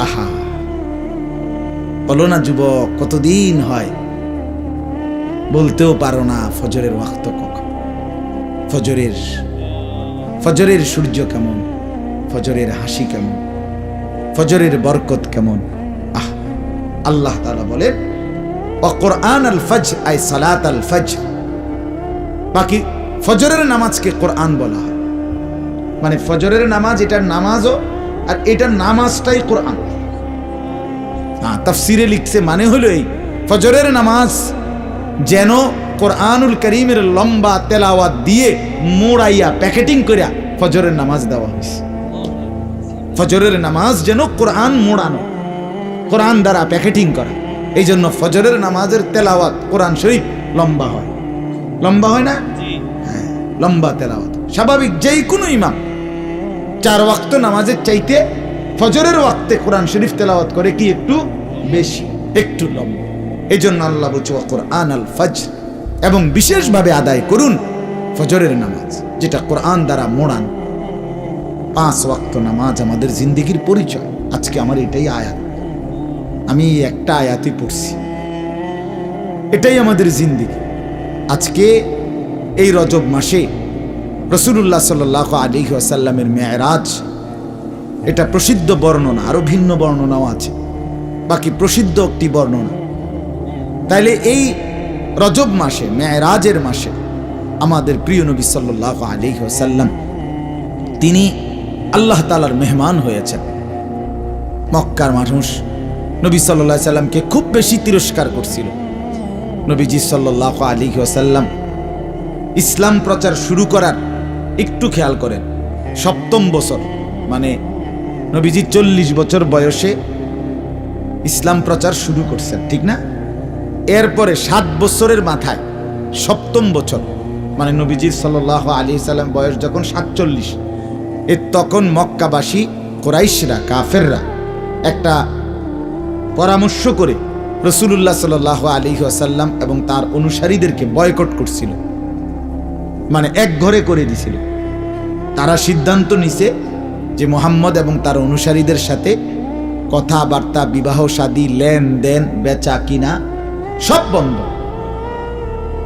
আহা, বলো না যুবক, কতদিন হয় বলতেও পারো না ফজরের ওয়াক্ত কখন, ফজরের সূর্য কেমন, ফজরের হাসি কেমন, ফজরের বরকত কেমন। আল্লাহ তাআলা বলেন ওয়াকুরআন আল ফজর আই সালাত আল ফজর। বাকি ফজরের নামাজকে কোরআন বলা হয়, মানে ফজরের নামাজ এটার নামাজও, আর এটার নামাজটাই কোরআন। তাফসিরে লিখছে মানে হলো এই ফজরের নামাজ যেন কোরআনুল করিমের লম্বা তেলাওয়াত দিয়ে মোড়াইয়া প্যাকেটিং করিয়া ফজরের নামাজ দেওয়া হয়েছে। ফজরের নামাজ যেন কোরআন মোড়ানো, কোরআন দ্বারা প্যাকেটিং করা। এই জন্য ফজরের নামাজের তেলাওয়াত কোরআন শরীফ লম্বা হয়, লম্বা হয় না? হ্যাঁ, লম্বা তেলাওয়াত। স্বাভাবিক যেই কোনো ইমাম 4 ওয়াক্ত নামাজের চাইতে ফজরের ওয়াক্তে কোরআন শরীফ তেলাওয়াত করে কি একটু বেশি, একটু লম্বা। এই জন্য আল্লাহ বলছে কোরআন আল ফজর, এবং বিশেষভাবে আদায় করুন ফজরের নামাজ যেটা কোরআন দ্বারা মোড়ান। 5 ওয়াক্ত নামাজ আমাদের জিন্দেগির পরিচয়। আজকে আমার এটাই আয়াত, আমি একটা আয়াতই পড়ছি, এটাই আমাদের জিন্দেগি। আজকে এই রজব মাসে রাসূলুল্লাহ সাল্লাল্লাহু আলাইহি ওয়াসাল্লামের মেরাজ, এটা প্রসিদ্ধ বর্ণনা, আরো ভিন্ন বর্ণনাও আছে, বাকি প্রসিদ্ধ একটি বর্ণনা। তাইলে এই রজব মাসে, মেরাজের মাসে আমাদের প্রিয় নবী সাল্লাল্লাহু আলাইহি ওয়াসাল্লাম তিনি আল্লাহ তাআলার মেহমান হয়েছেন। মক্কার মানুষ নবী সাল্লাল্লাহু আলাইহি ওয়াসাল্লামকে খুব বেশি তিরস্কার করছিল। নবীজি সাল্লাল্লাহু আলাইহি ওয়াসাল্লাম ইসলাম প্রচার শুরু করার, একটু খেয়াল করেন, 7ম বছর, মানে নবীজি 40 বছর বয়সে ইসলাম প্রচার শুরু করছেন, ঠিক না? এরপরে 7 বছরের মাথায় 7ম বছর, মানে নবীজি সাল্লাল্লাহু আলাইহি সাল্লাম বয়স যখন 47, তখন মক্কাবাসী কুরাইশরা, কাফেররা একটা পরামর্শ করে রাসূলুল্লাহ সাল্লাল্লাহু আলাইহি ওয়াসাল্লাম এবং তার অনুসারীদেরকে বয়কট করছিল, মানে এক ঘরে করে দিছিল। তারা সিদ্ধান্ত নিছে যে মুহাম্মদ এবং তার অনুসারীদের সাথে কথাবার্তা, বিবাহ শাদী, লেনদেন, বেচা কিনা সব বন্ধ।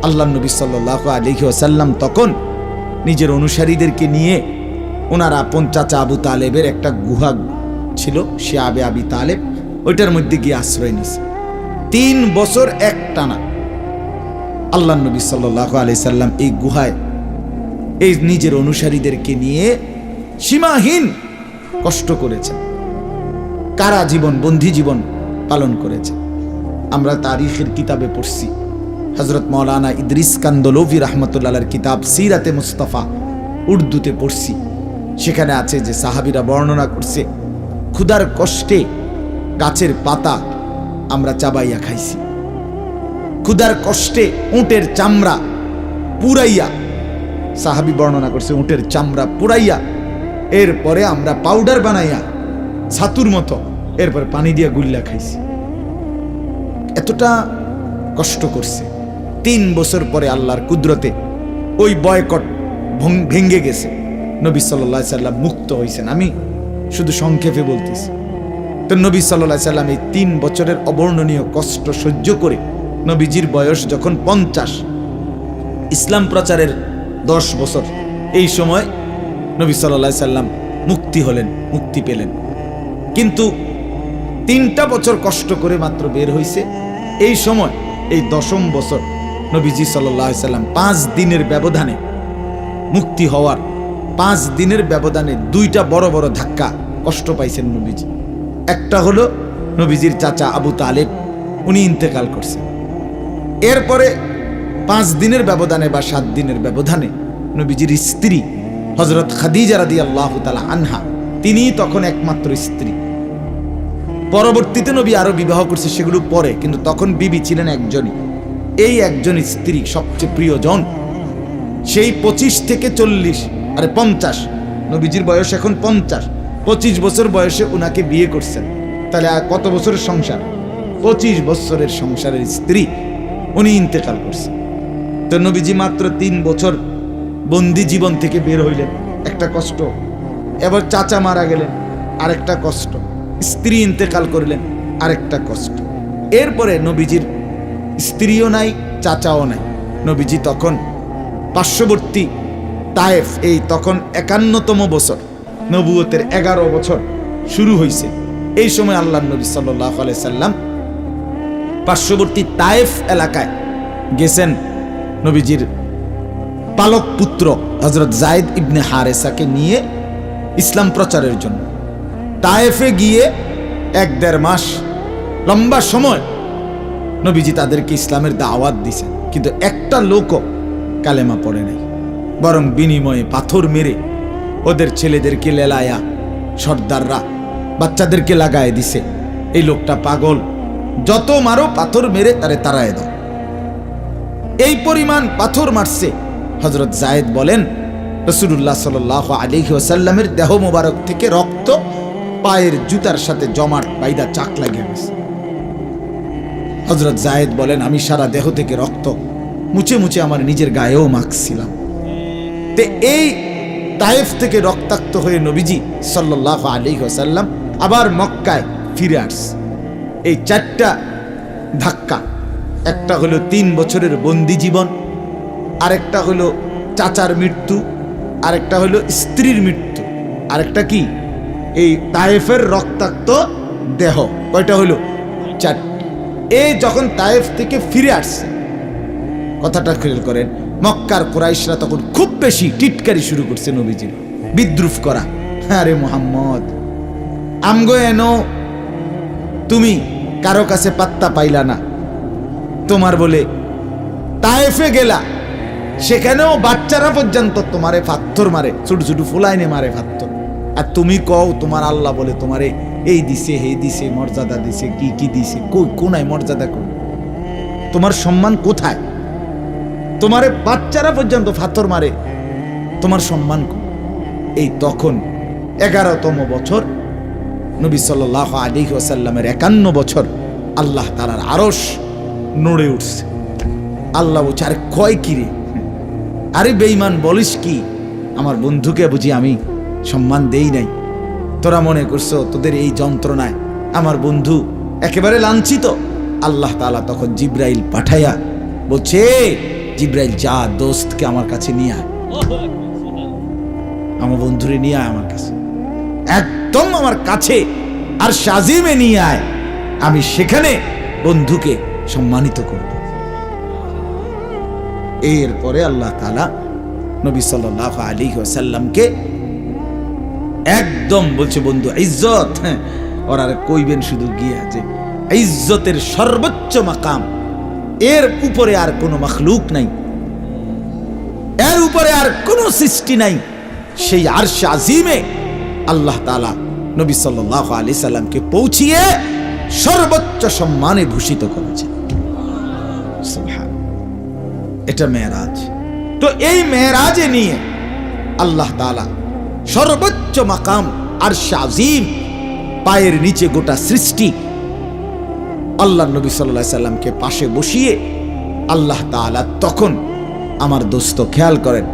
আল্লাহ নবী সাল্লাল্লাহু আলাইহি ওয়াসাল্লাম তখন নিজের অনুসারীদেরকে নিয়ে, ওনারা আপন চাচা আবু তালেবের একটা গুহা ছিল, শিয়াবে আবি তালেব, ওইটার মধ্যে গিয়ে আশ্রয় নিছে। 3 বছর একটানা আল্লাহ নবী সাল্লাল্লাহু আলাইহি সাল্লাম এই গুহায় এই নিজের অনুসারীদেরকে নিয়ে সীমাহীন কষ্ট করেছেন, কারা জীবন, বন্দী জীবন পালন করেছে। আমরা তারিখের কিতাবে পড়ছি, হযরত মাওলানা ইদ্রিস কান্দলভি রাহমাতুল্লাহ আলাইহির কিতাব সিরাতে মুস্তাফা উর্দুতে পড়ছি। সেখানে আছে যে সাহাবীরা বর্ণনা করছে ক্ষুধার কষ্টে গাছের পাতা আমরা চাবাইয়া খাইছি, ক্ষুধার কষ্টে উটের চামড়া পুরাইয়া, সাহাবী বর্ণনা করছে উটের চামড়া পুরাইয়া এরপরে আমরা পাউডার বানাইয়া ছাতুর মতো এরপরে পানি দিয়া গুল্লা খাইছি। এতটা কষ্ট করছে। 3 বছর পরে আল্লাহর কুদরতে ওই বয়কট ভেঙে গেছে, নবী সাল্লাল্লাহু আলাইহি সাল্লাম মুক্ত হয়েছেন। আমি শুধু সংক্ষেপে বলতেছি। তো নবী সাল্লাল্লাহু আলাইহি সাল্লাম এই 3 বছরের অবর্ণনীয় কষ্ট সহ্য করে নবীজির বয়স যখন 50, ইসলাম প্রচারের 10 বছর, এই সময় নবী সাল্লাল্লাহু আলাইহি সাল্লাম মুক্তি হলেন, মুক্তি পেলেন। কিন্তু 3টা বছর কষ্ট করে মাত্র বের হইছে। এই সময় এই 10ম বছর নবীজি সাল্লাল্লাহু আলাইহি সাল্লাম 5 দিনের ব্যবধানে মুক্তি হওয়ার 5 দিনের ব্যবধানে 2টা বড় বড় ধাক্কা কষ্ট পাইছেন নবীজি। একটা হলো নবীজির চাচা আবু তালেব, উনি ইন্তেকাল করছেন। এরপরে 5 দিনের ব্যবধানে বা 7 দিনের ব্যবধানে নবীজির স্ত্রী হযরত খাদিজা রাদিয়াল্লাহু তাআলা আনহা, তিনি তখন একমাত্র স্ত্রী। পরবর্তীতে নবী আরো বিবাহ করছে, সেগুলো পরে, কিন্তু তখন বিবি ছিলেন একজনই। এই একজন স্ত্রী সবচেয়ে প্রিয়জন। সেই 25 থেকে 40, আরে 50, নবীজির বয়স এখন 50, 25 বছর বয়সে উনাকে বিয়ে করছেন। তাহলে কত বছরের সংসার? 25 বছরের সংসারের স্ত্রী, উনি ইন্তেকাল করছেন। তো নবীজি মাত্র 3 বছর বন্দি জীবন থেকে বের হইলেন, একটা কষ্ট। এবার চাচা মারা গেলেন, আরেকটা কষ্ট। স্ত্রী ইন্তেকাল করলেন, আরেকটা কষ্ট। এরপরে নবীজির স্ত্রীও নাই, চাচাও নাই। নবীজি তখন পার্শ্ববর্তী তায়েফ, এই তখন 51তম বছর, নবুয়তের 11 বছর শুরু হয়েছে। এই সময় আল্লাহ নবী সাল্লাল্লাহু আলাইহি সাল্লাম পার্শ্ববর্তী তায়েফ এলাকায় গেছেন নবীজির পালক পুত্র হযরত যায়েদ ইবনে হারেসাকে নিয়ে ইসলাম প্রচারের জন্য। তায়েফে গিয়ে 1-1.5 মাস লম্বা সময় নবীজি তাদেরকে ইসলামের দাওয়াত দিয়েছেন, কিন্তু একটা লোকও কালেমা পড়ে নাই, বরং বিনিময়ে পাথর মেরে ওদের ছেলেদেরকে লেলায়া, সর্দাররা বাচ্চাদেরকে লাগায় দিছে। এই লোকটা পাগল, যত মারো পাথর মেরে তারে তাড়ায় দাও। এই পরিমাণ পাথর মারছে। হযরত যায়েদ বলেন, রাসূলুল্লাহ সাল্লাল্লাহু আলাইহি ওয়াসাল্লামের দেহ মোবারক থেকে রক্ত পায়ের জুতার সাথে জমাট বাইদা চাক লাগিয়ে গেছে। হযরত যায়েদ বলেন, আমি সারা দেহ থেকে রক্ত মুছে মুছে আমার নিজের গায়েও মাখছিলাম। তে এই তায়েফ থেকে রক্তাক্ত হয়ে নবীজি সাল্লাল্লাহু আলাইহি ওয়াসাল্লাম আবার মক্কায় ফিরে আসছে। এই 4টা ধাক্কা, একটা হলো 3 বছরের বন্দি জীবন, আরেকটা হলো চাচার মৃত্যু, আরেকটা হলো স্ত্রীর মৃত্যু, আরেকটা কি এই তায়েফের রক্তাক্ত দেহ। কয়টা হলো? 4। এই যখন তায়েফ থেকে ফিরে আসছে, কথাটা খেয়াল করেন, মক্কার কুরাইশরা তখন খুব বেশি টিটকারি শুরু করছে নবীজির, বিদ্রুপ করা। আরে মুহাম্মদ, আমগো এনো তুমি কারো কাছে পাত্তা পাইলা না, তোমার বলে তায়েফে গেলা, সেখানেও বাচ্চারা পর্যন্ত তোমারে পাথর মারে, ছোট ছোট ফুলাইনে মারে পাথর, আর তুমি কও তোমার আল্লাহ বলে তোমারে এই দিছে, এই দিছে, মর্যাদা দিছে, কি কি দিছে, কোনায় মর্যাদা কই? তোমার সম্মান কোথায়? তোমারে বাচ্চারা পর্যন্ত পাথর মারে, তোমার সম্মান কই? এই তখন 11তম বছর, নবী সাল্লাল্লাহু আলাইহি ওয়াসাল্লামের 51 বছর, আল্লাহ তাআলার আরশ নড়ে উঠছে। আল্লাহ বলছে, আরে কয় কি রে, আরে বেঈমান বলিস কি, আমার বন্ধুকে বুঝি আমি সম্মান দেই নাই? তোরা মনে করছো তোদের এই যন্ত্রণায় আমার বন্ধু একেবারে লাঞ্ছিত? আল্লাহ তাআলা তখন জিব্রাইল পাঠাইয়া বলছে, জিব্রাইল যা দোস্তকে আমার কাছে নিয়ে আয়, আমার বন্ধুরে নিয়ে আয় আমার কাছে, একদম আমার কাছে আর শাজিমে নিয়ে আয়, আমি সেখানে বন্ধুকে সম্মানিত করব। এরপরে আল্লাহ তাআলা নবী সাল্লাল্লাহু আলাইহি ওয়াসাল্লামকে একদম বলছে, বন্ধু ইজ্জত, ওরা কইবেন শুধু গিয়া যে ইজ্জতের সর্বোচ্চ মাকাম, এর উপরে আর কোনো মাখলুক নাই, এর উপরে আর কোনো সৃষ্টি নাই। সেই আরশে আজিমে আল্লাহ তাআলা নবী সাল্লাল্লাহু আলাইহি সাল্লামকে পৌঁছিয়ে সর্বোচ্চ সম্মানে ভূষিত করেছে। সুবহান, এটা মেরাজ। তো এই মেরাজে নিয়ে আল্লাহ তাআলা সর্বোচ্চ মাকাম আরশে আজিম, পায়ের নিচে গোটা সৃষ্টি, আল্লাহ নবী সাল্লাল্লাহু আলাইহি সাল্লামকে পাশে বসিয়ে আল্লাহ তাআলা তখন, আমার দোস্ত খেয়াল করেন,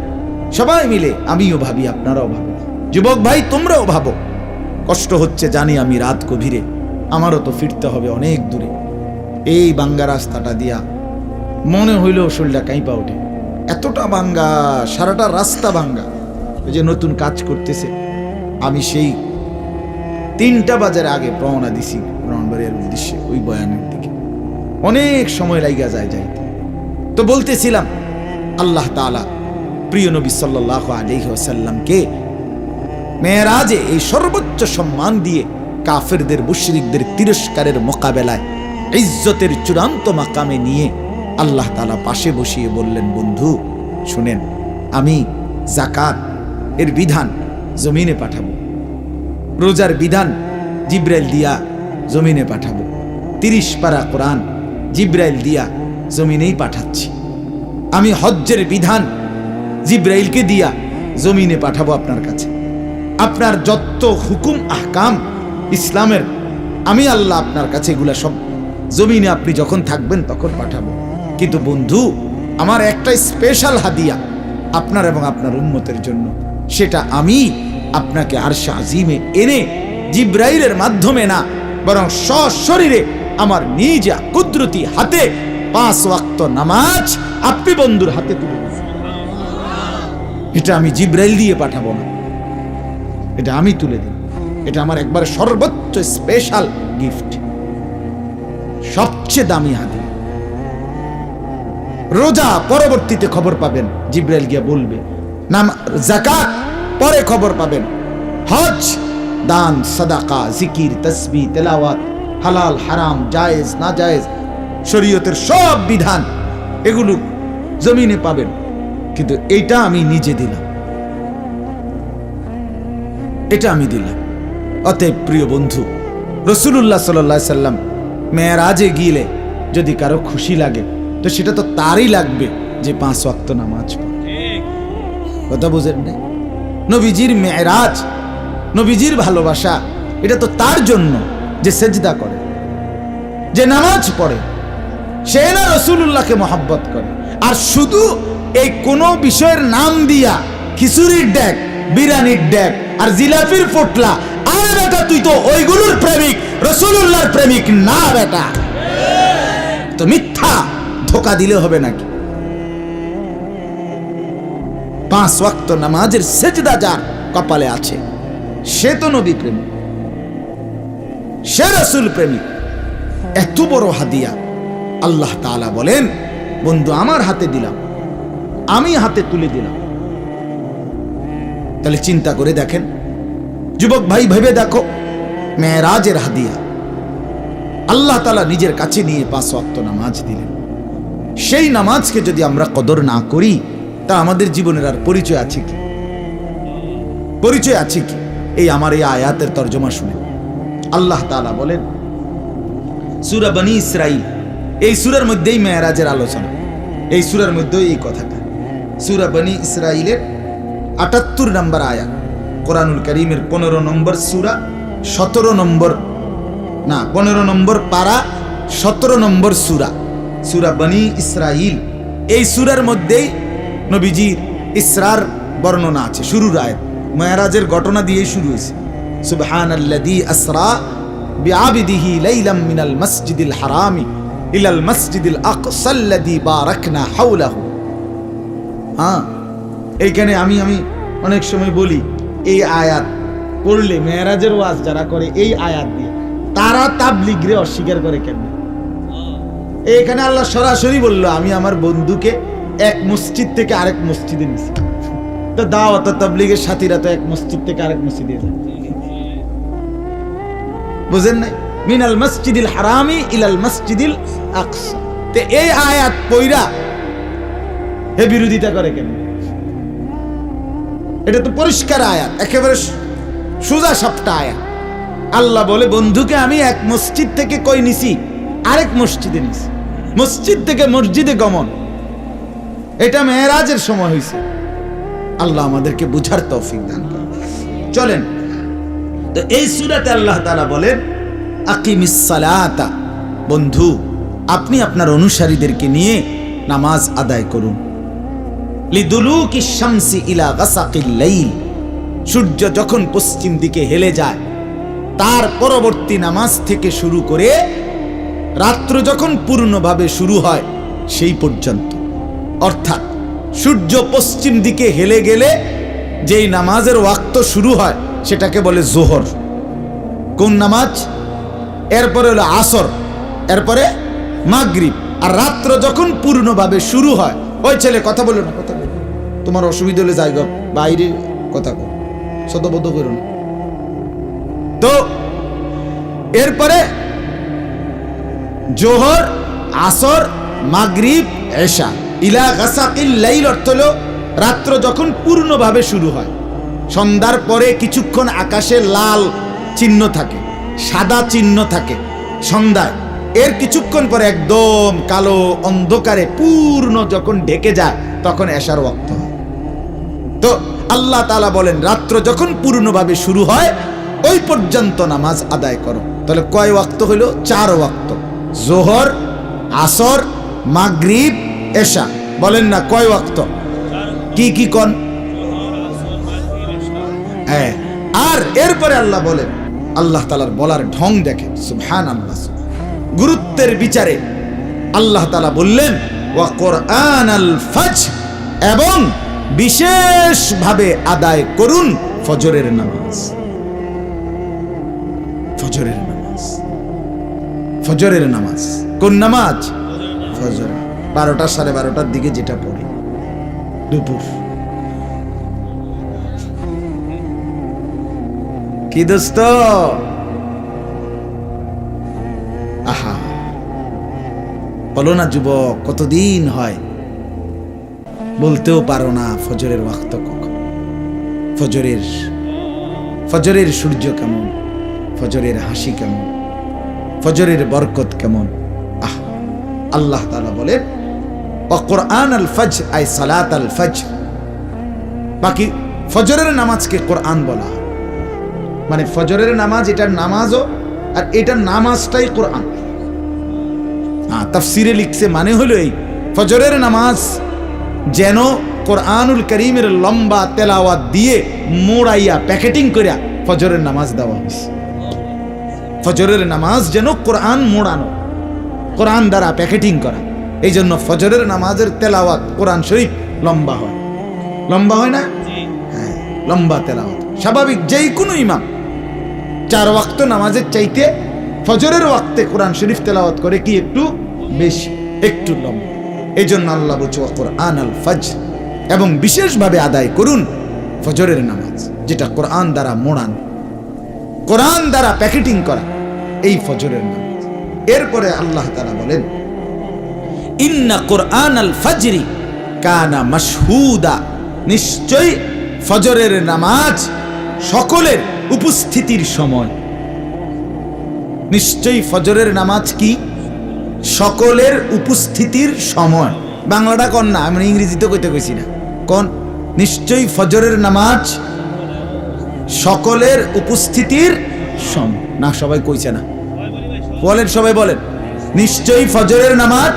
সবাই মিলে, আমিও ভাবি, আপনারাও ভাবেন, যুবক ভাই তোমরাও ভাবো, কষ্ট হচ্ছে জানি আমি, রাত গভীরে, আমারও তো ফিরতে হবে অনেক দূরে, এই বাঙ্গা রাস্তাটা দিয়া মনে হইল শরীরটা কাঁপা ওঠে, এতটা বাঙ্গা, সারাটা রাস্তা বাঙ্গা। ওই যে নতুন কাজ করতেছে, আমি সেই 3টা বাজার আগে রওনা দিছি ব্রাহ্মণবাড়িয়ার উদ্দেশ্যে, ওই বয়ানের দিকে, অনেক সময় লাগিয়া যায় যাইতে। তো বলতেছিলাম, আল্লাহ তাআলা প্রিয় নবী সাল্লাল্লাহু আলাইহি ওয়াসাল্লামকে মেরাজে এই সর্বোচ্চ সম্মান দিয়ে কাফেরদের, মুশরিকদের তিরস্কারের মোকাবেলায় ইজ্জতের চূড়ান্ত মাকামে নিয়ে আল্লাহ তাআলা পাশে বসিয়ে বললেন, বন্ধু শুনেন, আমি যাকাত এর বিধান জমিনে পাঠাবো, রোজার বিধান জিব্রাইল দিয়া জমিনে পাঠাবো, 30 পারা কোরআন জিব্রাইল দিয়া জমিনেই পাঠাচ্ছি, আমি হজ্জের বিধান জিব্রাইলকে দিয়া জমিনে পাঠাবো আপনার কাছে, আপনার যত হুকুম আহকাম ইসলামের, আমি আল্লাহ আপনার কাছে এগুলা সব জমিনে আপনি যখন থাকবেন তখন পাঠাবো। কিন্তু বন্ধু, আমার একটা স্পেশাল হাদিয়া আপনার এবং আপনার উম্মতের জন্য, সেটা আমি আপনাকে আরশে আজিমে এনে জিব্রাইলের মাধ্যমে না, বরং সশরীরে আমার নিজা কুদরতি হাতে 5 ওয়াক্ত নামাজ আপনি বন্ধুর হাতে তুলে দিয়েছেন। এটা আমি জিব্রাইল দিয়ে পাঠাবো না, এটা আমি তুলে দিই। এটা আমার একবার সর্বোচ্চ স্পেশাল গিফট, সবচেয়ে দামি হাদিয়া। রোজা পরবর্তীতে খবর পাবেন, জিব্রাইল গিয়া বলবে। যাকাত পরে খবর পাবেন। হজ, দান, সাদাকা, জিকির, তাসবিহ, তেলাওয়াত, হালাল হারাম, জায়েজ না জায়েজ, শরীয়তের সব বিধান এগুলো জমিনে পাবেন। কিন্তু এটা আমি নিজে দিলাম, এটা আমি দিলাম। অতএব প্রিয় বন্ধু, রাসূলুল্লাহ সাল্লাল্লাহু আলাইহি সাল্লাম মেরাজে গিয়ে যদি কারো খুশি লাগে তো সেটা তো তারই লাগবে যে 5 ওয়াক্ত নামাজ পড়ে। কথা বুঝেন না? নবীজির মেরাজ, নবীজির ভালোবাসা, এটা তো তার জন্য যে সেজদা করে, যে নামাজ পড়ে, সে না রাসূলুল্লাহকে মহব্বত করে। আর শুধু এই কোন বিষয়ের নাম দিয়া খিচুড়ির ডেক, বিরিয়ানির ডেক আর জিলাপির পোটলা, আর বেটা তুই তো ওইগুলোর প্রেমিক, রাসূলুল্লাহর প্রেমিক না বেটা, তো মিথ্যা ধোকা দিলে হবে নাকি? 5 ওয়াক্ত নামাজের সেজদা যার কপালে আছে সে তো নবী প্রেমিক, সে রাসূল প্রেমিক। এত বড় হাদিয়া আল্লাহ তাআলা বলেন, বন্ধু আমার হাতে দিলাম, আমি হাতে তুলে দিলাম। তাহলে চিন্তা করে দেখেন, যুবক ভাই ভেবে দেখো, মেরাজের হাদিয়া আল্লাহ তাআলা নিজের কাছে নিয়ে 5 ওয়াক্ত নামাজ দিলেন। সেই নামাজকে যদি আমরা কদর না করি তা আমাদের জীবনের আর পরিচয় আছে কি? পরিচয় আছে কি? এই আমার এই আয়াতের তরজমা শুনে আল্লাহ তাআলা বলেন, সূরা বনী ইসরাঈল, এই সূরার মধ্যেই মেরাজের আলোচনা, এই সূরার মধ্যেই এই কথাটা। সূরা বনী ইসরাঈলের 78 নম্বর আয়াত, কোরআনুল কারীমের 15 নম্বর সূরা, 17 নম্বর না 15 নম্বর পারা, 17 নম্বর সূরা, সূরা বনী ইসরাঈল। এই সূরার মধ্যেই নবীজির ইসরার বর্ণনা আছে। শুরুর আয়াত মেরাজের ঘটনা দিয়ে শুরু হয়েছে। সুবহানাল্লাযী আসরা বিআবদিহি লাইলাম মিনাল মাসজিদিল হারামি ইলাল মাসজিদিল আকসাল্লাযী বারাকনা হাওলাহু। হ্যাঁ, এইখানে আমি অনেক সময় বলি, এই আয়াত পড়লে মেরাজের ওয়াজ যারা করে এই আয়াত দিয়ে, তারা তাবলীগরে অস্বীকার করে কেন? এখানে আল্লাহ সরাসরি বলল, আমি আমার বন্ধুকে এক মসজিদ থেকে আরেক মসজিদে নিছি। তো দাওয়াত তাবলীগের সাথীরা তো এক মসজিদ থেকে আরেক মসজিদে যায়, বুঝেন নাই? মিনাল মসজিদিল হারামি ইলাল মসজিদিল আকসা। তে এই আয়াত পয়রা হে বিরোধিতা করে কেন? এটা তো পরিষ্কার আয়াত, একেবারে সোজা সাপটা আয়াত। আল্লাহ বলে, বন্ধুকে আমি এক মসজিদ থেকে কই নিছি আরেক মসজিদে নিছি। মসজিদ থেকে মসজিদে গমন, এটা মেরাজের সময় হয়েছে। আল্লাহ আমাদেরকে বুঝার তৌফিক দান করেন। চলেন, তো এই সূরাতে আল্লাহ তাআলা বলেন, আকিমিস সালাতা, বন্ধু আপনি আপনার অনুসারীদেরকে নিয়ে নামাজ আদায় করুন। লিদুলুকিশ শামসি ইলা গাসাকিল লাইল, সূর্য যখন পশ্চিম দিকে হেলে যায় তার পরবর্তী নামাজ থেকে শুরু করে রাত্র যখন পূর্ণভাবে শুরু হয় সেই পর্যন্ত। অর্থাৎ সূর্য পশ্চিম দিকে হেলে গেলে যেই নামাজের ওয়াক্ত শুরু হয় সেটাকে বলে জোহর। কোন নামাজ? এরপরে হলো আসর, এরপরে মাগরিব। আর রাত্র যখন পূর্ণভাবে শুরু হয়, ওই ছেলে কথা বলো না, কথা বলো, তোমার অসুবিধা হলে জায়গা বাইরে কথা কর, শতবদ্ধ করো না। তো এরপরে জোহর, আসর, মাগরিব, এশা। ইলা গাসাকিল লাইল অর্থ হলো রাত্র যখন পূর্ণভাবে শুরু হয়। সন্ধ্যার পরে কিছুক্ষণ আকাশে লাল চিহ্ন থাকে, সাদা চিহ্ন থাকে সন্ধ্যায়। এর কিছুক্ষণ পরে একদম কালো অন্ধকারে পূর্ণ যখন ঢেকে যায় তখন এশার ওয়াক্ত হয়। তো আল্লাহ তাআলা বলেন, রাত্র যখন পূর্ণভাবে শুরু হয় ওই পর্যন্ত নামাজ আদায় করো। তাহলে কয় ওয়াক্ত হইল? 4 ওয়াক্ত, জোহর, আসর, মাগরিব, এশা। বলেন না কয় ওয়াক্ত? কি কি কোন? হ্যাঁ। আর এরপরে আল্লাহ বলেন, আল্লাহ তাআলার বলার ঢং দেখেন, সুবহানাল্লাহ। গুরুত্বের বিচারে আল্লাহ তাআলা বললেন ওয়া কুরআনাল ফাজর, এবং বিশেষভাবে আদায় করুন ফজরের নামাজ। ফজরের নামাজ, ফজরের নামাজ। কোন নামাজ? ফজর। 12টা 12:30টার দিকে যেটা পড়ে দুপুর। কি দোস্ত? আহা, বলো না যুবক, কতদিন হয় বলতেও পারো না ফজরের ওয়াক্ত কখন, ফজরের সূর্য কেমন, ফজরের হাসি কেমন, ফজরের বরকত কেমন। আল্লাহ তাআলা বলেন ওয়া কুরআনাল ফাজর, আই সালাতাল ফাজর। বাকি ফজরের নামাজকে কোরআন বলা, মানে ফজরের নামাজ এটার নামাজও, আর এটার নামাজটাই কোরআন। তাফসিরে লিখছে মানে হলো এই, ফজরের নামাজ যেন কোরআনুল কারীমের লম্বা তেলাওয়াত দিয়ে মোড়াইয়া প্যাকেটিং করিয়া ফজরের নামাজ দেওয়া হয়েছে। ফজরের নামাজ যেন কোরআন মোড়ানো, কোরআন দ্বারা প্যাকেটিং করা। এই জন্য ফজরের নামাজের তেলাওয়াত কোরআন শরীফ লম্বা হয়। লম্বা হয় না? হ্যাঁ, লম্বা তেলাওয়াত স্বাভাবিক। যেই কোনো ইমাম 4 ওয়াক্ত নামাজের চাইতে ফজরের ওয়াক্তে কোরআন শরীফ তেলাওয়াত করে কি একটু বেশি, একটু লম্বা। এই জন্য আল্লাহ বলছে ওয়া কুরআনাল ফাজর, এবং বিশেষভাবে আদায় করুন ফজরের নামাজ, যেটা কোরআন দ্বারা মোড়ানো, কোরআন দ্বারা প্যাকেটিং করা, এই ফজরের নামাজ। এরপরে আল্লাহ তাআলা বলেন ইন্না কুরআনাল ফাজরি কানা মাশহুদা, নিশ্চয় ফজরের নামাজ সকলের উপস্থিতির সময়। নিশ্চয়ই ফজরের নামাজ কি? সকলের উপস্থিতির সময়। বাংলাটা কোন না, আমি ইংরেজিতে কইতে কইছি না। কোন? নিশ্চয়ই ফজরের নামাজ সকলের উপস্থিতির সময়। না, সবাই কইছে না, বলেন, সবাই বলেন। নিশ্চয়ই ফজরের নামাজ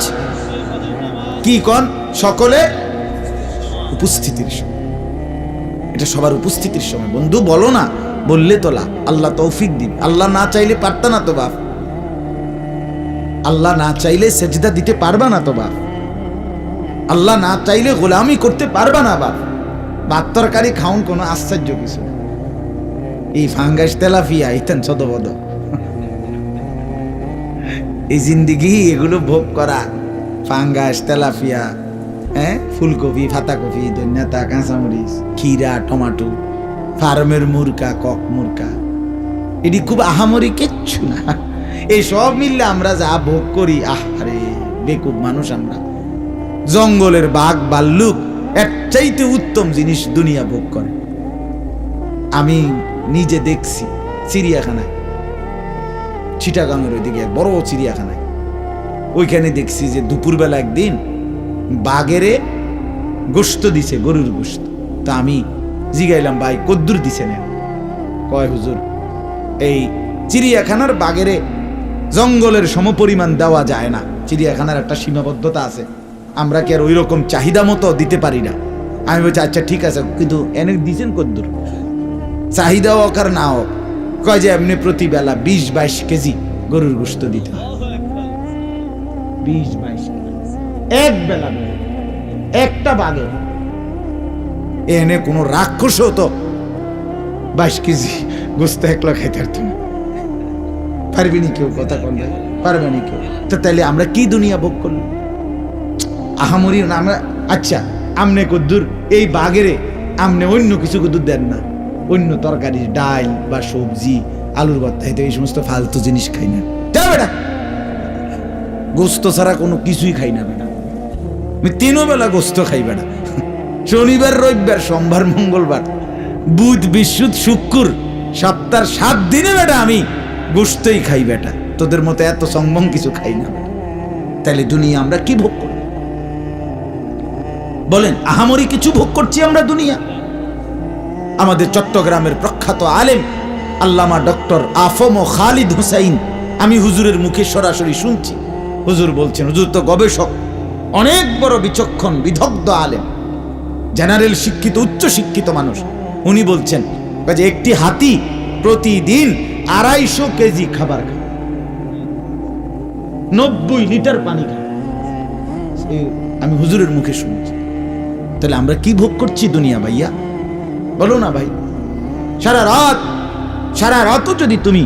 কি? কোন? সকলে উপস্থিতির সময়। এটা সবার উপস্থিতির সময়। বন্ধু বলো না, বললে তোলা, আল্লাহ তৌফিক দিন। আল্লাহ না চাইলে পারতা না তো বাপ, আল্লাহ না চাইলে সেজদা দিতে পারবা না তো বাপ, আল্লাহ না চাইলে গোলামি করতে পারবা না বাপ। ভাত তরকারি খাউন কোনো আশ্চর্য কিছু না। এই ফাঙ্গাস তেলাফিয়া ইতেন সদবদ, এই জিন্দিগি এগুলো ভোগ করা, ফাঙ্গাস তেলাফিয়া, হ্যাঁ, ফুলকপি, পাতাকপি, ধনিয়া, কাঁচামরিচ, খিরা, টমাটো, ফার্মের মুরগা, কক মুরগা, এটি খুব আহামরি কিচ্ছু না। এই সব মিললে আমরা যা ভোগ করি, আরে বেকুব মানুষ আমরা। জঙ্গলের বাঘ ভাল্লুক এর চাইতে উত্তম জিনিস দুনিয়া ভোগ করে। আমি নিজে দেখছি চিড়িয়াখানায়, চিটাগাঙের ওইদিকে বড় চিড়িয়াখানায়, ওইখানে দেখছি যে দুপুরবেলা একদিন বাঘেরে গোশত দিছে, গরুর গোশত। তা আমি জিগাইলাম, ভাই কদ্দুর দিছে না? কয় হুজুর, এই চিড়িয়াখানার বাঘেরে জঙ্গলের সমপরিমাণ দেওয়া যায় না, চিড়িয়াখানার একটা সীমাবদ্ধতা আছে, আমরা কি আর ওই রকম চাহিদা মতো দিতে পারি না। আমি বলছি আচ্ছা ঠিক আছে, কিন্তু এনে দিছেন কদ্দুর? চাহিদা হোক আর না হোক, কয় যে এমনি প্রতি বেলা 20-22 কেজি গরুর গোশত দিতে হয়। 20-22 এক বেলা, একটা বাঘে। এনে কোনো রাক্ষস হতো 22 কেজি গোশত একলা খাইতে পারত না। পারবেনি কেউ, কথা কন, পারবেনি কেউ। তো তাইলে আমরা কি দুনিয়া ভোগ করলাম? আহামরি না আমরা। আচ্ছা, আমনে কদ্দুর এই বাঘেরে আমনে অন্য কিছু কদ্দুর দেন না, অন্য তরকারি, ডাল বা সবজি, আলুর ভর্তা, এই সমস্ত ফালতু জিনিস খাই না। যা বেটা, গোস্ত ছাড়া কোনো কিছুই খাই না বেটা। আমি 3 বেলা গোস্ত খাই বেটা। শনিবার, রবিবার, সোমবার, মঙ্গলবার, বুধ, বৃহস্পতি, শুক্র, সপ্তাহ 7 দিনে বেটা আমি গোস্তই খাই বেটা। তোদের মতো এত সম্ভব কিছু খাই না বেটা। তাহলে দুনিয়া আমরা কি ভোগ করি বলেন? আহামরি কিছু ভোগ করছি আমরা দুনিয়া? আমাদের চট্টগ্রামের প্রখ্যাত আলেম আল্লামা ডক্টর আফম ও খালিদ হুসাইন, আমি হুজুরের মুখে সরাসরি শুনছি, হুজুর বলছেন, হুজুর তো গবেষক, অনেক বড় বিচক্ষণ বিদগ্ধ আলেম, জেনারেল শিক্ষিত, উচ্চ শিক্ষিত মানুষ। উনি বলছেন যে একটি হাতি প্রতিদিন 250 কেজি খাবার খায়, 90 লিটার পানি খায়। আমি হুজুরের মুখে শুনছি। তাহলে আমরা কি ভোগ করছি দুনিয়া ভাইয়া, বলো না ভাই? সারা রাতও যদি তুমি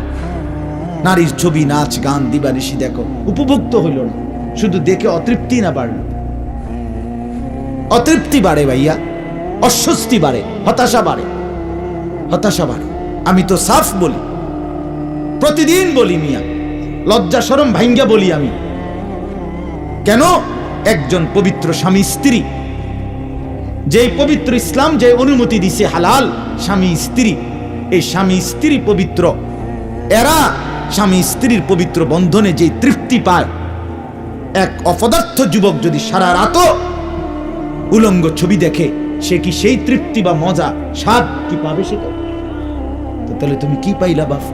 নারীর ছবি, নাচ, গান দিবানিশি দেখো, উপভোগ তো হইল না, শুধু দেখে অতৃপ্তি না বাড়লো, অতৃপ্তি বাড়ে ভাইয়া, অস্বস্তি বাড়ে, হতাশা বাড়ে। আমি তো সাফ বলি, প্রতিদিন বলি মিয়া, লজ্জা শরম ভাঙ্গা বলি আমি। কেন? একজন পবিত্র স্বামী স্ত্রী, যে পবিত্র ইসলাম যে অনুমতি দিছে হালাল স্বামী স্ত্রী, এই স্বামী স্ত্রী পবিত্র, এরা স্বামী স্ত্রীর পবিত্র বন্ধনে যে তৃপ্তি পায়, এক অপদার্থ যুবক যদি সারা রাত উলঙ্গ ছবি দেখে, সে কি সেই তৃপ্তি বা মজা, স্বাদ কি পাবে সেটা? তো তাহলে তুমি কি পাইলা বাপ?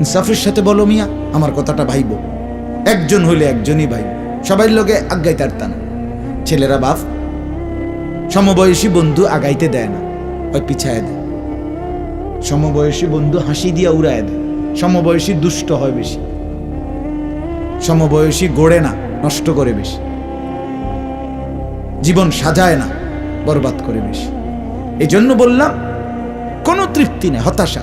ইনসাফের সাথে বলো মিয়া, আমার কথাটা ভাইব। একজন হইলে একজনই ভাই, সবাই লোকে আগাইতে পারত না। ছেলেরা বাপ সমবয়সী বন্ধু আগাইতে দেয় না, ওই পিছায় দেয়। সমবয়সী বন্ধু হাসি দিয়া উড়ায় দেয়। সমবয়সী দুষ্ট হয় বেশি, সমবয়সী গড়ে না, নষ্ট করে বেশি, জীবন সাজায় না, বরবাদ করে বেশি। এই জন্য বললাম কোনো তৃপ্তি নেই, হতাশা।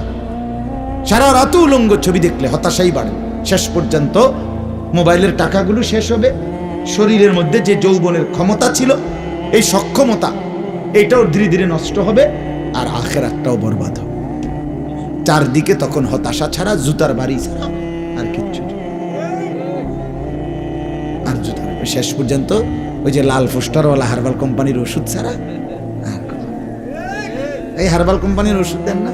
সারা রাত উলঙ্গ ছবি দেখলে হতাশাই বাড়ে। শেষ পর্যন্ত মোবাইলের টাকাগুলো শেষ হবে, শরীরের মধ্যে যে যৌবনের ক্ষমতা ছিল, এই সক্ষমতা, এটাও ধীরে ধীরে নষ্ট হবে, আর আখিরাতটাও বরবাদ হবে। চারদিকে তখন হতাশা ছাড়া, জুতার বাড়ি ছাড়া আর কিচ্ছু। আর জুতার শেষ পর্যন্ত ওই যে লাল পোস্টারওয়ালা হার্বাল কোম্পানির ওষুধ ছাড়া আর এই হার্বাল কোম্পানির ওষুধ দেন না,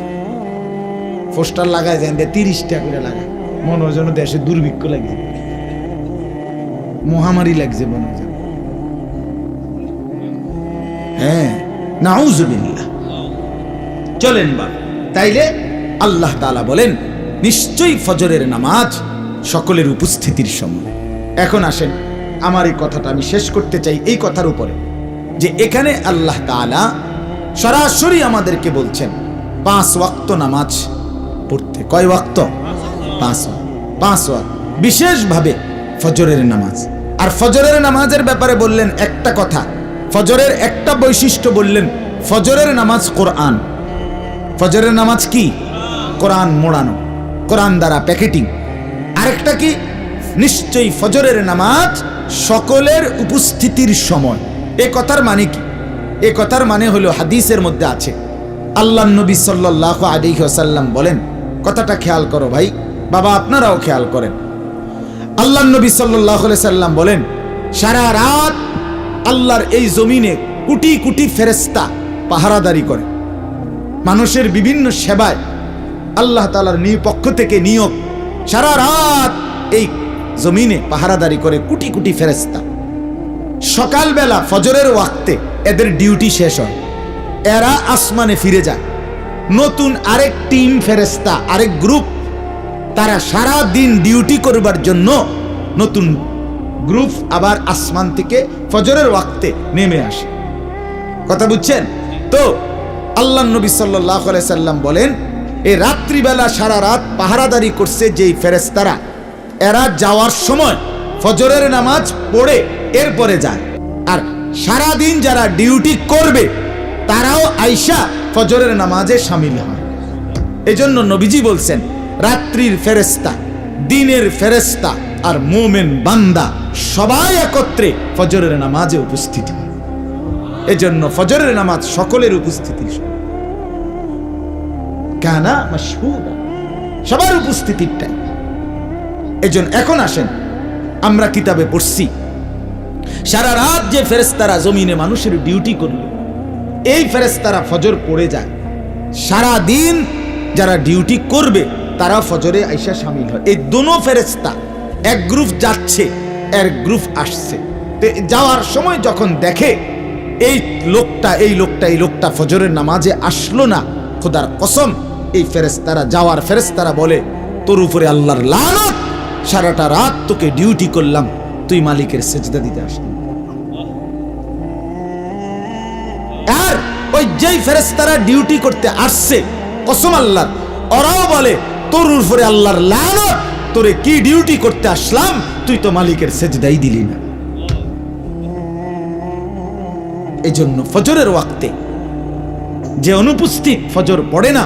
পোস্টার লাগায় দেন, 30 টাকা করে লাগায়, মনে হয় যেন দেশে দুর্ভিক্ষ লাগছে, মহামারী লাগছে মনে হয়। হ্যাঁ, নাউজুবিল্লাহ। চলেন বা তাইলে আল্লাহ তাআলা বলেন নিশ্চয়ই ফজরের নামাজ সকলের উপস্থিতির সময়। এখন আসেন, আমার এই কথাটা আমি শেষ করতে চাই এই কথার উপরে, যে এখানে আল্লাহ তাআলা সরাসরি আমাদেরকে বলছেন 5 ওয়াক্ত নামাজ পড়তে। কয় ওয়াক্ত? 5 ওয়াক্ত, বিশেষভাবে ফজরের নামাজ। আর ফজরের নামাজের ব্যাপারে বললেন একটা কথা, ফজরের একটা বৈশিষ্ট্য বললেন, ফজরের নামাজ কোরআন। ফজরের নামাজ কি? কোরআন মোড়ানো, কোরআন দ্বারা প্যাকেটিং। আরেকটা কি? নিশ্চয়ই ফজরের নামাজ সকলের উপস্থিতির সময়। এ কথার মানে কি? এ কথার মানে হলো হাদিসের মধ্যে আছে, আল্লাহ নবী সাল্লাল্লাহু আলাইহি ওয়াসাল্লাম বলেন, কথাটা খেয়াল করো ভাই, বাবা আপনারাও খেয়াল করেন। আল্লাহ নবী সাল্লাল্লাহু আলাইহি সাল্লাম বলেন, সারা রাত আল্লাহর এই জমিনে কোটি কোটি ফেরেশতা পাহারাদারি করে, মানুষের বিভিন্ন সেবায় আল্লাহ তাআলার পক্ষ থেকে নিয়োগ, সারা রাত এই জমিনে পাহারাদারি করে কোটি কোটি ফেরেশতা। সকালবেলা ফজরের ওয়াক্তে এদের ডিউটি শেষ হয়, এরা আসমানে ফিরে যায়, নতুন আরেক টিম ফেরেশতা, আরেক গ্রুপ, তারা সারা দিন ডিউটি করবার জন্য নতুন গ্রুপ আবার আসমান থেকে ফজরের ওয়াক্তে নেমে আসে। কথা বুঝছেন তো? আল্লাহ নবী সাল্লাল্লাহু আলাইহি সাল্লাম বলেন, এই রাত্রিবেলা সারা রাত পাহারাদারি করছে যেই ফেরেশতারা, এরা যাওয়ার সময় ফজরের নামাজ পড়ে এরপরে যায়। আর সারা দিন যারা ডিউটি করবে তারাও আইসা ফজরের নামাজে শামিল হয়। এজন্য নবীজি বলছেন, রাত্রির ফেরেশতা, দিনের ফেরেশতা আর মুমিন বান্দা সবাই একত্রে ফজরের নামাজে উপস্থিত হয়। এজন্য ফজরের নামাজ সকলের উপস্থিতি, কানা মাশহুদা, সবার উপস্থিতিটা। এজন্য এখন আসেন, আমরা কিতাবে পড়ছি সারা রাত যে ফেরেশতারা জমিনে মানুষের ডিউটি করলো, এই ফেরেশতারা ফজর পড়ে যায়। সারা দিন যারা ডিউটি করবে তারা ফজরে আইসা শামিল হয়। এই দোনো ফেরেশতা, এক গ্রুপ যাচ্ছে, এক গ্রুপ আসছে। যাওয়ার সময় যখন দেখে এই লোকটা ফজরের নামাজে আসলো না, খোদার কসম, এই ফেরেশতারা, যাওয়ার ফেরেশতারা বলে, তোর উপরে আল্লাহর লানত, সারাটা রাত তোকে ডিউটি করলাম, তুই মালিকের সেজদা দিতে আসলি। আর ওই যেই ফেরেশতারা ডিউটি করতে আসছে, কসম আল্লাহ, ওরাও বলে তোর উপরে আল্লাহর লানত, তোরে কি ডিউটি করতে আসলাম, তুই তো মালিকের সেজদাই দিলি না। এই জন্য ফজরের ওয়াক্তে যে অনুপস্থিত, ফজর পড়ে না,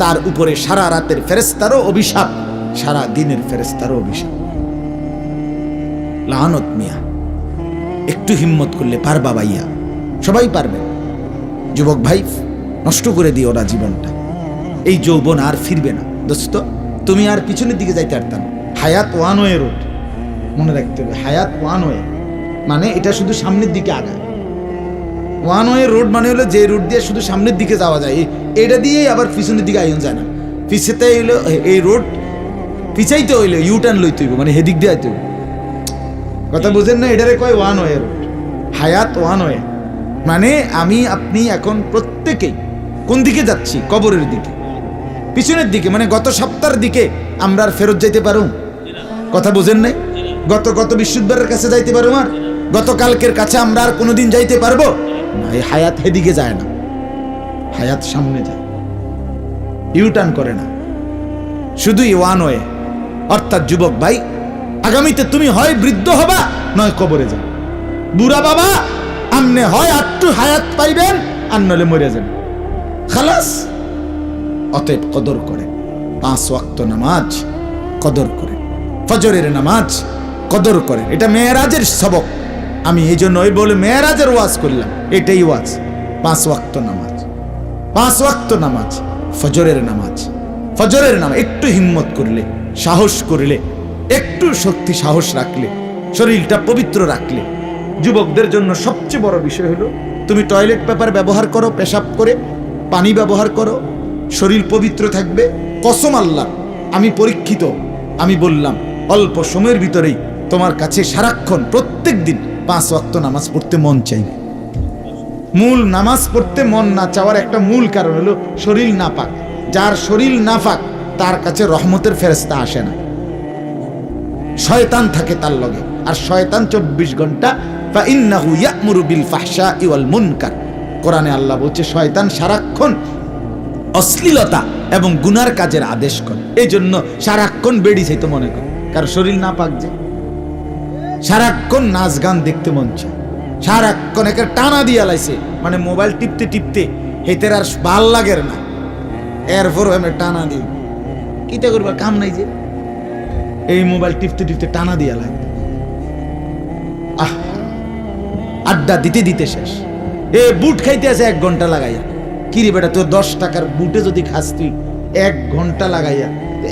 তার উপরে সারা রাতের ফেরেশতারও অভিশাপ, সারা দিনের ফেরেশতারও অভিশাপ। লানত মিয়া, একটু হিম্মত করলে পারবা ভাইয়া, সবাই পারবে। যুবক ভাই, নষ্ট করে দিও ওরা জীবনটা, এই যৌবন আর ফিরবে না দোস্ত। তুমি আর পিছনের দিকে যাইতে পারতাম। হায়াত ওয়ান ওয়ে রোড, মনে রাখতে হবে, হায়াত ওয়ান ওয়ে মানে এটা শুধু সামনের দিকে আগায়। ওয়ান ওয়ে রোড মানে হলো যে রোড দিয়ে শুধু সামনের দিকে যাওয়া যায়, এটা দিয়েই আবার পিছনের দিকে আইন যায় না। পিছেতে হইলো এই রোড, পিছাইতে হইলে ইউটার্ন লইতে হইব, মানে হেদিক দিয়ে আইতে হইব। কথা বুঝেন না? এটারে কয় ওয়ান ওয়ে রোড, হায়াত ওয়ান ওয়ে। মানে আমি আপনি এখন প্রত্যেকেই কোন দিকে যাচ্ছি? কবরের দিকে, পিছনের দিকে, মানে গত সপ্তাহের দিকে আমরা আর ফেরত যাইতে পারো? কথা বুঝেন নাই? গত বিশুদ্ধবারের কাছে যাইতে পারো? আর গতকালকের কাছে আমরা আর কোনোদিন যাইতে পারবো না। এই হায়াত হেদিকে যায় না, হায়াত সামনে যায়, ইউটার্ন করে না, শুধুই ওয়ান ওয়ে। অর্থাৎ যুবক ভাই, আগামীতে তুমি হয় বৃদ্ধ হবা, নয় কবরে যাবে। বুড়া বাবা আমনে হয় আটটু হায়াত পাইবেন, আর নলে মরে যাবেন, খালাস। অতএব কদর করে, 5 ওয়াক্ত নামাজ কদর করে, ফজরের নামাজ কদর করে। এটা মেয়েরাজের সবক। আমি এই জন্য ওই বলে মেয়েরাজের ওয়াজ করলাম, এটাই ওয়াজ। 5 ওয়াক্ত নামাজ, 5 ওয়াক্ত নামাজ, ফজরের নামাজ, ফজরের নামাজ। একটু হিম্মত করলে, সাহস করলে, একটু শক্তি সাহস রাখলে, শরীরটা পবিত্র রাখলে। যুবকদের জন্য সবচেয়ে বড় বিষয় হলো, তুমি টয়লেট পেপার ব্যবহার করো, পেশাব করে পানি ব্যবহার করো, শরীর পবিত্র থাকবে। কসম আল্লাহ, আমি পরীক্ষিত, আমি বললাম অল্প সময়ের ভিতরেই তোমার কাছে সারাক্ষণ প্রত্যেক দিন 5 ওয়াক্ত নামাজ পড়তে মন চাইবে। মূল নামাজ পড়তে মন না চাওয়ার একটা মূল কারণ হলো শরীর নাপাক। যার শরীর নাপাক তার কাছে রহমতের ফেরেশতা আসে না, শয়তান থাকে তার লগে। আর শয়তান 24 ঘন্টা ফাইন্নাহু ইয়া'মুরু বিল ফাহশাই ওয়াল মুনকার। কোরআনে আল্লাহ বলছে শয়তান সারাক্ষণ অশ্লীলতা এবং গুনার কাজের আদেশ করে। এই জন্য সারাক্ষণ বেড়ি চাইতে মনে করে, কারণ শরীর নাপাক যে। সারাক্ষণ নাচ গান দেখতে মন চায়, সারাক্ষণ একে টানা দিয়া লাইছে, মানে মোবাইল টিপতে টিপতে হেতের আর ভাল লাগের না, এরপর আমি টানা দিই। কিতা করবা, কাম নাই যে, এই মোবাইল টিপতে টিপতে টানা দিয়া লাগে। আড্ডা দিতে দিতে শেষ। এ বুট খাইতে আছে 1 ঘন্টা লাগাইয়া। কিরে বেটা, তোর 10 টাকার বুটে যদি খাস তুই 1 ঘন্টা লাগাইয়া,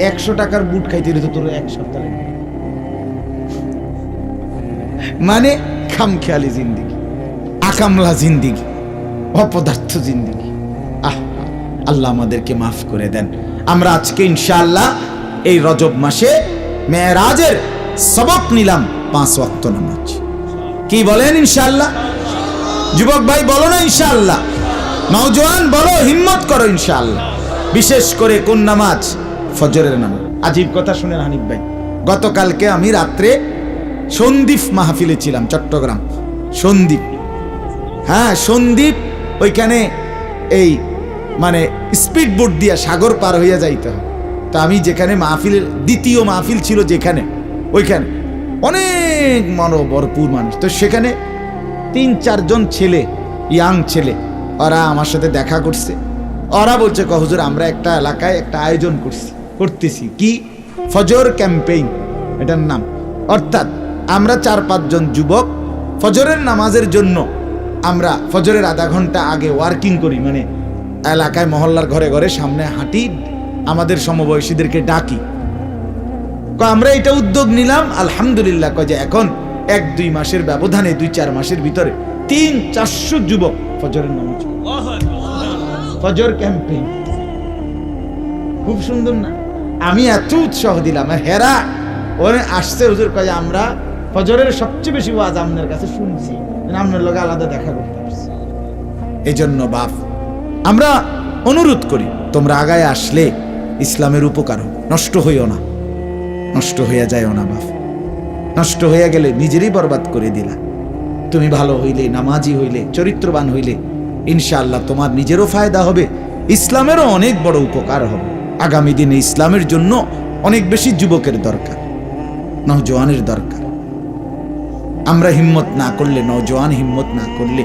100 টাকার বুট খাইতে তো তোর 1 সপ্তাহ লাগবে। মানে খামখেয়ালি জিন্দিগি, আকামলা জিন্দিগি, অপদার্থ জিন্দিগি। আল্লাহ আমাদেরকে মাফ করে দেন। আমরা আজকে ইনশাআল্লাহ এই রজব মাসে মেরাজের সবক নিলাম, 5 ওয়াক্ত নামাজ। কি বলেন ইনশাআল্লাহ? যুবক ভাই বলো না ইনশাআল্লাহ? নওজোয়ান বলো, হিম্মত করো ইনশাআল্লাহ। বিশেষ করে কোন নামাজ? ফজরের নামাজ। আজীব কথা শুনেন হানিফ ভাই, গতকালকে আমি রাত্রে সন্দ্বীপ মাহফিলে ছিলাম, চট্টগ্রাম সন্দ্বীপ। হ্যাঁ সন্দ্বীপ, ওইখানে এই মানে স্পিড বোট দিয়া সাগর পার হইয়া যাইতে হয়। তা আমি যেখানে মাহফিলের দ্বিতীয় মাহফিল ছিল যেখানে, ওইখানে অনেক ভরপুর মানুষ। তো সেখানে 3-4 জন ছেলে, ইয়াং ছেলে, ওরা আমার সাথে দেখা করছে। ওরা বলছে হুজুর আমরা একটা এলাকায় একটা আয়োজন করতেছি, কি ফজর ক্যাম্পেইন এটার নাম। অর্থাৎ আমরা 4-5 জন যুবক ফজরের নামাজের জন্য আমরা ফজরের আধা ঘন্টা আগে ওয়ার্কিং করি, মানে এলাকায় মহল্লার ঘরে ঘরে সামনে হাঁটি, আমাদের সমবয়সীদেরকে ডাকি। আমরা এটা উদ্যোগ নিলাম আলহামদুলিল্লাহ। যে এখন 1-2 মাসের ব্যবধানে, 2-4 মাসের ভিতরে 300-400 যুবক ফজরের নামাজ, ফজর ক্যাম্পেইন। খুব সুন্দর না? আমি এত উৎসাহ দিলাম, হেরা ওরে আসছে হুজুর, কয় আমরা ফজরের সবচেয়ে বেশি ওয়াজ আপনার কাছে শুনছি, আপনার লোক আলাদা দেখা করতে পারছি। এই জন্য বাপ আমরা অনুরোধ করি, তোমরা আগায় আসলে ইসলামের উপকার, নষ্ট হইও না, নষ্ট হইয়া যায়ও না বাপ। নষ্ট হইয়া গেলে নিজেরই বরবাদ করে দিলা। তুমি ভালো হইলে, নামাজি হইলে, চরিত্রবান হইলে ইনশাআল্লাহ তোমার নিজেরও ফায়দা হবে, ইসলামেরও অনেক বড় উপকার হবে। আগামী দিনে ইসলামের জন্য অনেক বেশি যুবকের দরকার, নওজোয়ানের দরকার। আমরা হিম্মত না করলে, নওজোয়ান হিম্মত না করলে,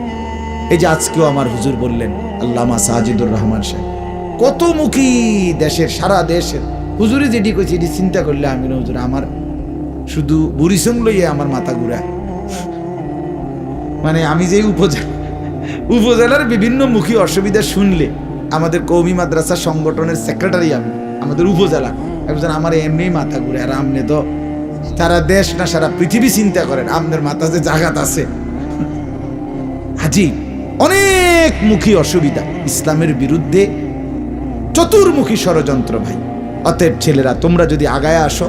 এই যে আজকেও আমার হুজুর বললেন আল্লামা সাজিদুর রহমান সাহেব, কতমুখী দেশের, সারা দেশের হুজুরে যেটি কইছে এটি চিন্তা করলে আমি না হুজুর, আমার শুধু বুড়িসং লইয়ে আমার মাথা ঘুরায়। মানে আমি যে উপজেলার বিভিন্ন মুখী অসুবিধা শুনলে, আমাদের কওমি মাদ্রাসা সংগঠনের সেক্রেটারি আমি, আমাদের উপজেলা একজন, আমার এমনি মাথা ঘুরে। আর আমনে তো সারা দেশ না সারা পৃথিবী চিন্তা করেন, আপনার মাথা যে জাগাত আছে। হাজি অনেক মুখী অসুবিধা, ইসলামের বিরুদ্ধে চতুর্মুখী ষড়যন্ত্র ভাই। অতএব ছেলেরা, তোমরা যদি আগায় আসো,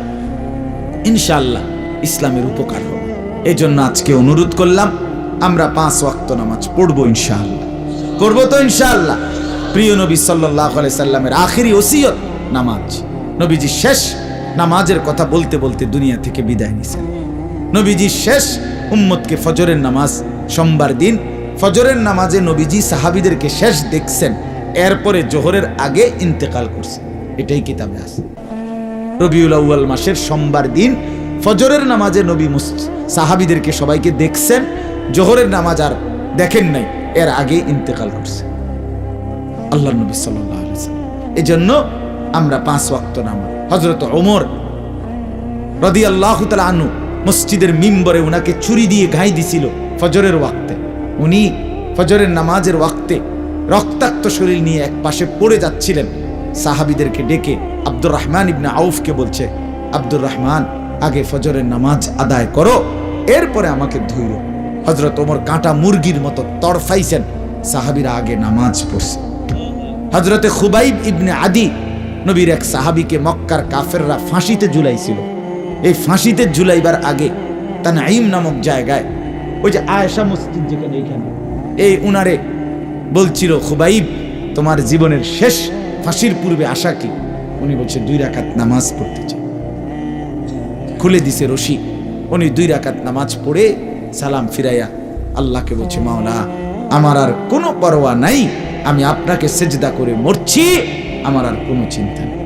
ইনশাআল্লাহ ইসলামের উপকার হবে। এই জন্য আজকে অনুরোধ করলাম, আমরা 5 ওয়াক্ত নামাজ পড়বো ইনশাআল্লাহ। করবো তো ইনশাআল্লাহ। প্রিয় নবী সাল্লাল্লাহু আলাইহি সাল্লামের আখিরি ওসিয়ত নামাজ। নবীজি শেষ নামাজের কথা বলতে বলতে দুনিয়া থেকে বিদায় নিছেন। নবীজি শেষ উম্মতকে ফজরের নামাজ, সোমবার দিন ফজরের নামাজে নবীজি সাহাবীদেরকে শেষ দেখছেন, এরপরে জোহরের আগে ইন্তেকাল করছেন। এটাই কিতাবে আছে। রবিউল আউয়াল মাসের সোমবার দিন ফজরের নামাজে নবী সাহাবীদেরকে সবাইকে দেখছেন, জোহরের নামাজ আর দেখেন নাই, এর আগে ইন্তেকাল করছেন আল্লাহর নবী সাল্লাল্লাহু আলাইহি ওয়াসাল্লাম। এজন্য আমরা 5 ওয়াক্ত নামাজ, হযরত ওমর রাদিয়াল্লাহু তাআলা আনহু মসজিদের মিম্বরে উনাকে ছুরি দিয়ে ঘাই দিছিল ফজরের ওয়াক্তে। উনি ফজরের নামাজের ওয়াক্তে রক্তাক্ত শরীর নিয়ে এক পাশে পড়ে যাচ্ছিলেন। সাহাবীদেরকে ডেকে আব্দুর রহমান ইবনে আউফকে বলছে, আব্দুর রহমান, আগে ফজরের নামাজ আদায় করো, এরপরে আমাকে ধুইরো। হযরত ওমর কাঁটা মুরগির মতো তড়ফাইছেন, সাহাবীরা আগে নামাজ পড়ছে। হযরতে খুবাইব ইবনে আদি, নবীর এক সাহাবীকে মক্কার কাফেররা ফাঁসিতে ঝুলাইছিল। এই ফাঁসিতে ঝুলাইবার আগে তানঈম নামক জায়গায়, ওই যে আয়েশা মসজিদ যেখানে, এইখানে এই উনারে বলছিল, খুবাইব, তোমার জীবনের শেষ ফাঁসির পূর্বে আশা কি? উনি বলছে 2 রাকাত নামাজ পড়তে চাই। খুলে দিছে রশি। উনি 2 রাকাত নামাজ পড়ে সালাম ফিরাইয়া আল্লাহকে বলছে, মাওলা, আমার আর কোনো পরোয়া নাই, আমি আপনাকে সেজদা করে মরছি, আমার আর কোনো চিন্তা নেই।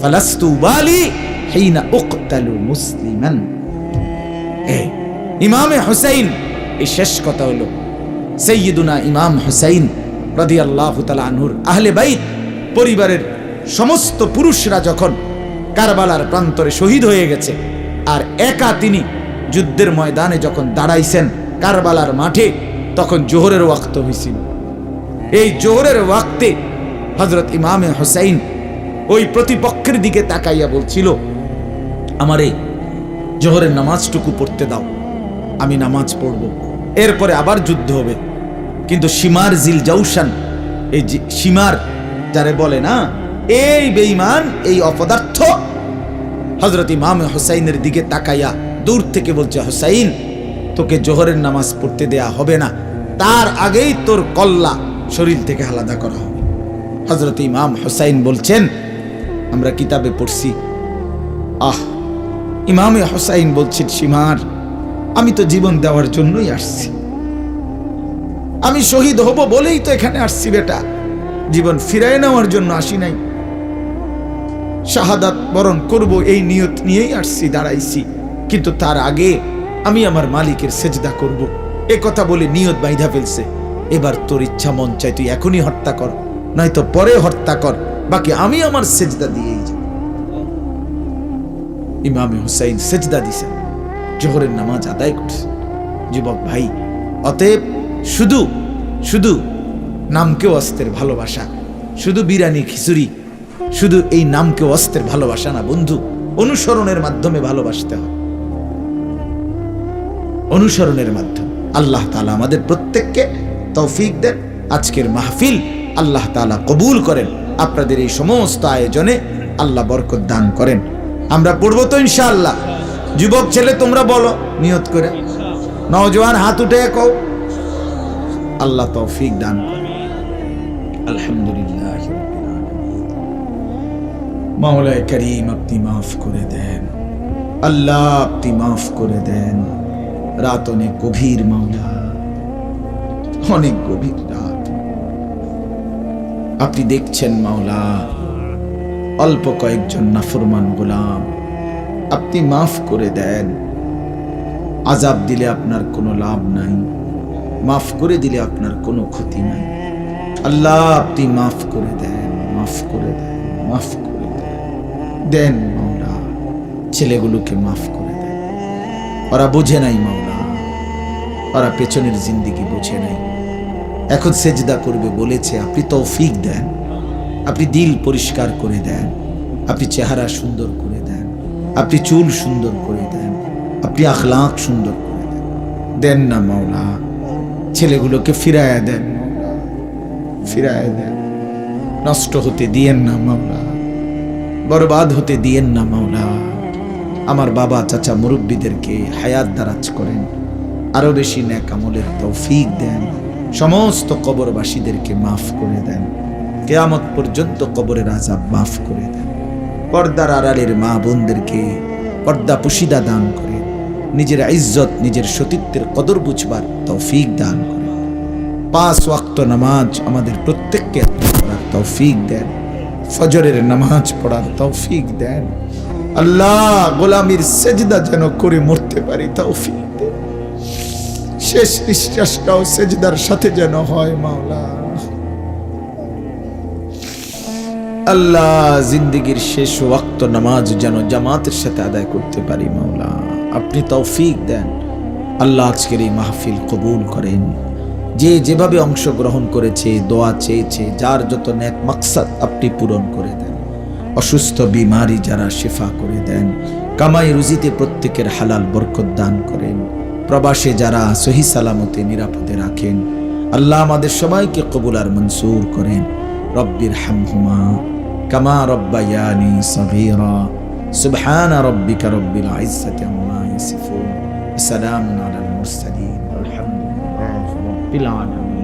ফালাস্তু বালি হিনা উকতালু মুসলিমান। ইমামে হুসাইন, এই শেষ কথা হলো সাইয়্যিদুনা ইমাম হুসাইন রাদিয়াল্লাহু তাআলা আনহুর আহলে বাইত পরিবারের সমস্ত পুরুষরা যখন কারবালার প্রান্তরে শহীদ হয়ে গেছে, আর একা তিনি যুদ্ধের ময়দানে যখন দাঁড়াইছেন কারবালার মাঠে, তখন জোহরের ওয়াক্ত হয়েছিল। এই জোহরের ওয়াক্তে হযরত ইমামে হুসাইন ওই প্রতিপক্ষের দিকে তাকাইয়া বলছিল, আমারে জোহরের নামাজটুকু পড়তে দাও, আমি নামাজ পড়ব, এরপরে আবার যুদ্ধ হবে। কিন্তু শিমার জিল জাউশান, এই শিমার যারে বলে না, এই বেঈমান, এই অপদার্থ হযরত ইমামে হুসাইনের দিকে তাকাইয়া দূর থেকে বলছে, হুসাইন, তোকে জোহরের নামাজ পড়তে দেয়া হবে না, তার আগেই তোর কল্লা শরীর থেকে আলাদা করা হবে। হযরত ইমাম হুসাইন বলছেন, আমরা কিতাবে পড়ছি, ইমামে হুসাইন বলছেন, শিমার, আমি তো জীবন দেওয়ার জন্যই আসছি, আমি শহীদ হব বলেই তো এখানে আসছি বেটা, জীবন ফিরায় নেওয়ার জন্য আসি নাই, শাহাদাত বরণ করব এই নিয়ত নিয়েই আসছি, দাঁড়াইছি, কিন্তু তার আগে আমি আমার মালিকের সেজদা করব। এ কথা বলে নিয়ত বাইধা ফেলছে। এবার তোর ইচ্ছা মন চাই তুই এখনই হত্যা কর, নয়তো পরে হত্যা কর, বাকি আমি আমার সেজদা দিয়েই যাব। ইমামে হুসাইন সেজদা দিছেন, জোহরের নামাজ আদায় করছে। যুবক ভাই, অতএব শুধু শুধু নামকেও অস্ত্রের ভালোবাসা, শুধু বিরিয়ানি খিচুড়ি, শুধু এই নামকেও অস্ত্রের ভালোবাসা না বন্ধু, অনুসরণের মাধ্যমে ভালোবাসতে হবে, অনুসরণের মাধ্যমে। আল্লাহ তাআলা আমাদের প্রত্যেককে তৌফিক দেন। আজকের মাহফিল আল্লাহ তাআলা কবুল করেন, আপনাদের এই সমস্ত আয়োজনে আল্লাহ বরকত দান করেন। আমরা পড়বো তো ইনশাআল্লাহ। যুবক ছেলে তোমরা বলো নিয়ত করে, নওজোয়ান হাত উঠে কও, আল্লাহ তৌফিক দান করেন। আলহামদুলিল্লাহ, মাওলায়ে কারীম আপনি মাফ করে দেন, আল্লাহ আপনি মাফ করে দেন। রাত অনেক গভীর মাওলা, অনেক গভীর রাত, আপনি দেখছেন মাওলা, অল্প কয়েকজন নাফরমান গোলাম, আপনি মাফ করে দেন। আযাব দিলে আপনার কোনো লাভ নাই, মাফ করে দিলে আপনার কোনো ক্ষতি নাই। আল্লাহ আপনি মাফ করে দেন, মাফ করে দেন, মাফ করে দেন। দেন মাওলা, ছেলেগুলোকে মাফ করে দেন। ওরা বোঝে নাই মাওলা, ওরা পেছনের জিন্দেগি বোঝে নাই। এখন সেজদা করবে বলেছে, আপনি তৌফিক দেন, আপনি দিল পরিষ্কার করে দেন, আপনি চেহারা সুন্দর করে দেন, আপনি চুল সুন্দর করে দেন, আপনি আখলাক সুন্দর করে দেন। দেন না মাওলা, ছেলেগুলোকে ফিরায়া দেন, ফিরায়া দেন। নষ্ট হতে দিয়েন না মাওলা, বরবাদ হতে দিয়েন না মাওলা। আমার বাবা চাচা মুরব্বীদেরকে হায়াত দারাজ করেন, আরো বেশি নেক আমলের তৌফিক দেন। সমস্ত কবরবাসীদেরকে মাফ করে দেন, কিয়ামত পর্যন্ত কবরের আযাব মাফ করে দেন। পর্দার আড়ালের মা বোনদেরকে পর্দা পুশিদা দান করে, নিজের ইজ্জত নিজের সতীত্বের কদর বুঝবার তৌফিক দান করে। 5 ওয়াক্ত নামাজ আমাদের প্রত্যেককে পড়ার তৌফিক দেন, ফজরের নামাজ পড়ার তৌফিক দেন। আল্লাহ গোলামির সেজদা যেন করে মরতে পারি তৌফিক দেন। শেষ নিঃশ্বাসটাও সেজদার সাথে যেন হয় মাওলা। আল্লাহ জিন্দেগীর শেষ ওয়াক্ত নামাজ যেন জামাতের সাথে আদায় করতে পারি মাওলা, আপনি তৌফিক দেন। আল্লাহ আজকের এই মাহফিল কবুল করেন। যে যেভাবে অংশগ্রহণ করেছে, দোয়া চেয়েছে, যার যত নেক মাকসাদ আপনি পূরণ করে দেন। অসুস্থ বিমারি যারা শিফা করে দেন। কামাই রুজিতে প্রত্যেকের হালাল বরকত দান করেন। প্রবাসে যারা সহি সালামতে নিরাপদে রাখেন, আল্লাহ আমাদের সবাইকে কবুল আর মনসুর করেন। রব্বির হামহুমা কামা রব্বায়ানি সগীরা। সুবহান রাব্বিকা রব্বিল ইজ্জাতি আম্মা ইয়াসিফুন। সালামুন আলাল মুরসালিন। আলহামদুলিল্লাহি রাব্বিল আলামিন।